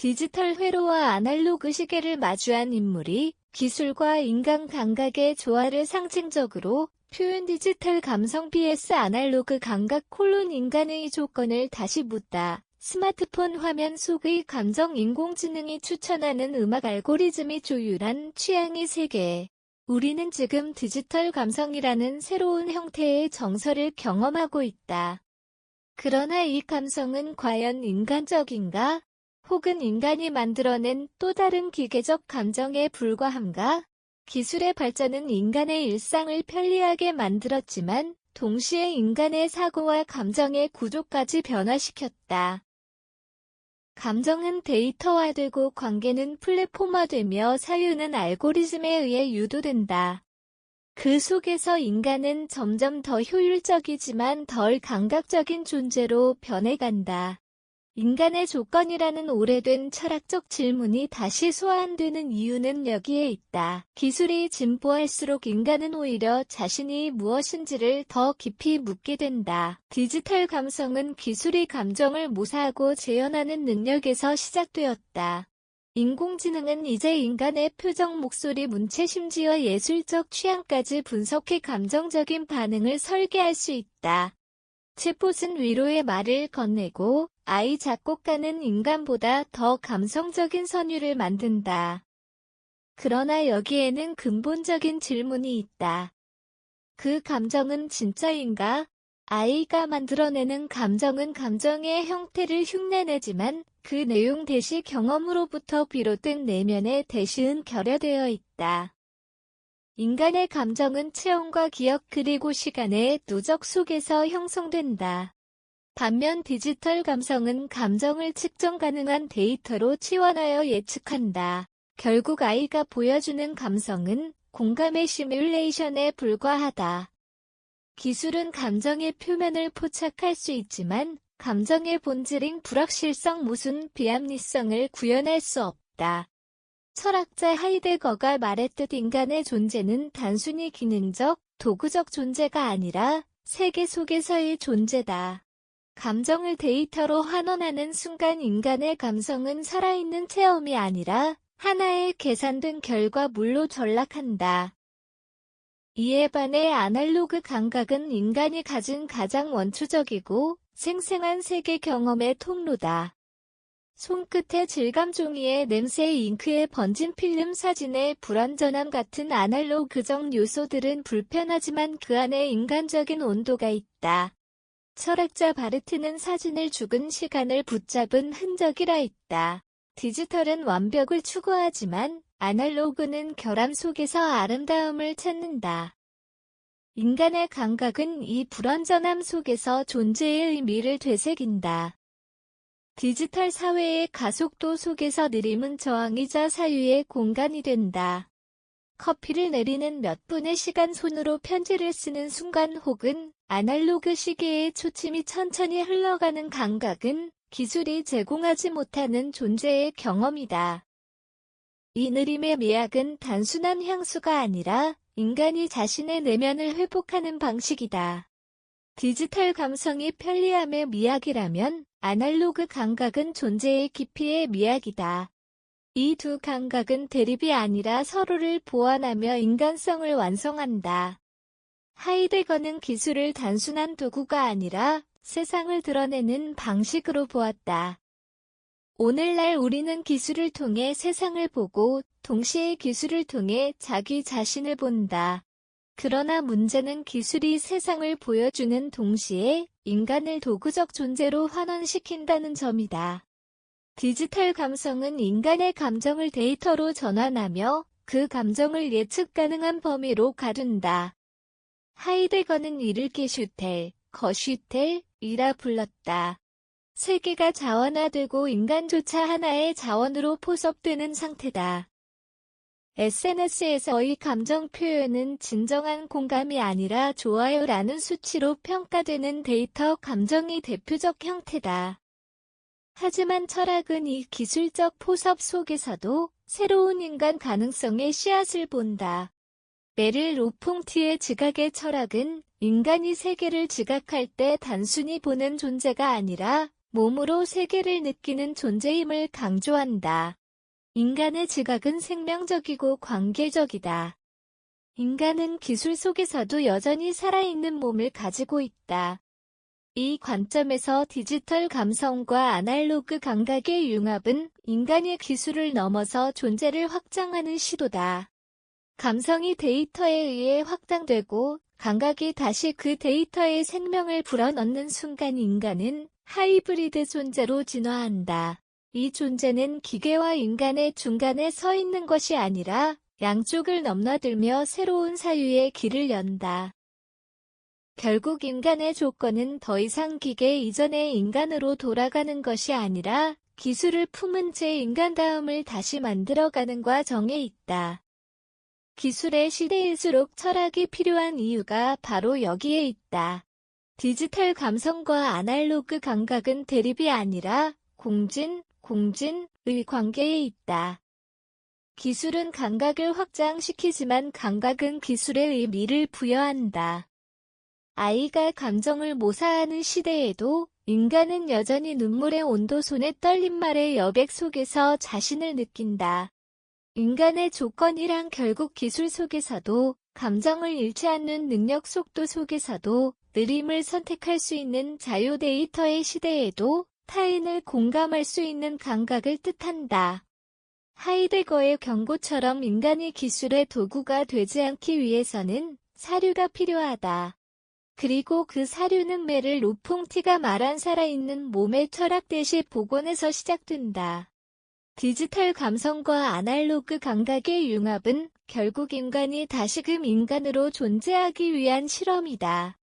디지털 회로와 아날로그 시계를 마주한 인물이 기술과 인간 감각의 조화를 상징적으로 표현 디지털 감성 vs 아날로그 감각 인간의 조건을 다시 묻다. 스마트폰 화면 속의 감정 인공지능이 추천하는 음악 알고리즘이 조율한 취향의 세계. 우리는 지금 디지털 감성이라는 새로운 형태의 정서를 경험하고 있다. 그러나 이 감성은 과연 인간적인가? 혹은 인간이 만들어낸 또 다른 기계적 감정에 불과한가? 기술의 발전은 인간의 일상을 편리하게 만들었지만 동시에 인간의 사고와 감정의 구조까지 변화시켰다. 감정은 데이터화되고 관계는 플랫폼화되며 사유는 알고리즘에 의해 유도된다. 그 속에서 인간은 점점 더 효율적이지만 덜 감각적인 존재로 변해간다. 인간의 조건이라는 오래된 철학적 질문이 다시 소환되는 이유는 여기에 있다. 기술이 진보할수록 인간은 오히려 자신이 무엇인지를 더 깊이 묻게 된다. 디지털 감성은 기술이 감정을 모사하고 재현하는 능력에서 시작되었다. 인공지능은 이제 인간의 표정, 목소리, 문체, 심지어 예술적 취향까지 분석해 감정적인 반응을 설계할 수 있다. 챗봇은 위로의 말을 건네고 AI 작곡가는 인간보다 더 감성적인 선율을 만든다. 그러나 여기에는 근본적인 질문이 있다. 그 감정은 진짜인가? AI가 만들어내는 감정은 감정의 형태를 흉내내지만 그 내용 대시 경험으로부터 비롯된 내면의 대시은 결여되어 있다. 인간의 감정은 체험과 기억 그리고 시간의 누적 속에서 형성된다. 반면 디지털 감성은 감정을 측정 가능한 데이터로 치환하여 예측한다. 결국 AI가 보여주는 감성은 공감의 시뮬레이션에 불과하다. 기술은 감정의 표면을 포착할 수 있지만 감정의 본질인 불확실성, 모순, 비합리성을 구현할 수 없다. 철학자 하이데거가 말했듯 인간의 존재는 단순히 기능적, 도구적 존재가 아니라 세계 속에서의 존재다. 감정을 데이터로 환원하는 순간 인간의 감성은 살아있는 체험이 아니라 하나의 계산된 결과물로 전락한다. 이에 반해 아날로그 감각은 인간이 가진 가장 원초적이고 생생한 세계 경험의 통로다. 손끝의 질감, 종이의 냄새, 잉크에 번진 필름, 사진의 불완전함 같은 아날로그적 요소들은 불편하지만 그 안에 인간적인 온도가 있다. 철학자 바르트는 사진을 죽은 시간을 붙잡은 흔적이라 했다. 디지털은 완벽을 추구하지만 아날로그는 결함 속에서 아름다움을 찾는다. 인간의 감각은 이 불완전함 속에서 존재의 의미를 되새긴다. 디지털 사회의 가속도 속에서 느림은 저항이자 사유의 공간이 된다. 커피를 내리는 몇 분의 시간, 손으로 편지를 쓰는 순간 혹은 아날로그 시계의 초침이 천천히 흘러가는 감각은 기술이 제공하지 못하는 존재의 경험이다. 이 느림의 미학은 단순한 향수가 아니라 인간이 자신의 내면을 회복하는 방식이다. 디지털 감성이 편리함의 미학이라면 아날로그 감각은 존재의 깊이의 미학이다. 이 두 감각은 대립이 아니라 서로를 보완하며 인간성을 완성한다. 하이데거는 기술을 단순한 도구가 아니라 세상을 드러내는 방식으로 보았다. 오늘날 우리는 기술을 통해 세상을 보고 동시에 기술을 통해 자기 자신을 본다. 그러나 문제는 기술이 세상을 보여주는 동시에 인간을 도구적 존재로 환원시킨다는 점이다. 디지털 감성은 인간의 감정을 데이터로 전환하며 그 감정을 예측 가능한 범위로 가둔다. 하이데거는 이를 게슈텔, 거슈텔이라 불렀다. 세계가 자원화되고 인간조차 하나의 자원으로 포섭되는 상태다. SNS에서의 감정 표현은 진정한 공감이 아니라 좋아요라는 수치로 평가되는 데이터 감정이 대표적 형태다. 하지만 철학은 이 기술적 포섭 속에서도 새로운 인간 가능성의 씨앗을 본다. 메릴 로퐁티의 지각의 철학은 인간이 세계를 지각할 때 단순히 보는 존재가 아니라 몸으로 세계를 느끼는 존재임을 강조한다. 인간의 지각은 생명적이고 관계적이다. 인간은 기술 속에서도 여전히 살아있는 몸을 가지고 있다. 이 관점에서 디지털 감성과 아날로그 감각의 융합은 인간의 기술을 넘어서 존재를 확장하는 시도다. 감성이 데이터에 의해 확장되고 감각이 다시 그 데이터에 생명을 불어넣는 순간 인간은 하이브리드 존재로 진화한다. 이 존재는 기계와 인간의 중간에 서 있는 것이 아니라 양쪽을 넘나들며 새로운 사유의 길을 연다. 결국 인간의 조건은 더 이상 기계 이전의 인간으로 돌아가는 것이 아니라 기술을 품은 제 인간다움을 다시 만들어가는 과정에 있다. 기술의 시대일수록 철학이 필요한 이유가 바로 여기에 있다. 디지털 감성과 아날로그 감각은 대립이 아니라 공진의 관계에 있다. 기술은 감각을 확장시키지만 감각은 기술의 의미를 부여한다. 아이가 감정을 모사하는 시대에도 인간은 여전히 눈물의 온도, 손의 떨림말의 여백 속에서 자신을 느낀다. 인간의 조건이란 결국 기술 속에서도, 감정을 잃지 않는 능력 속도 속에서도, 느림을 선택할 수 있는 자유 데이터의 시대에도 타인을 공감할 수 있는 감각을 뜻한다. 하이데거의 경고처럼 인간이 기술의 도구가 되지 않기 위해서는 사료가 필요하다. 그리고 그 사료는 메를 로퐁티가 말한 살아있는 몸의 철학 대시 복원에서 시작된다. 디지털 감성과 아날로그 감각의 융합은 결국 인간이 다시금 인간으로 존재하기 위한 실험이다.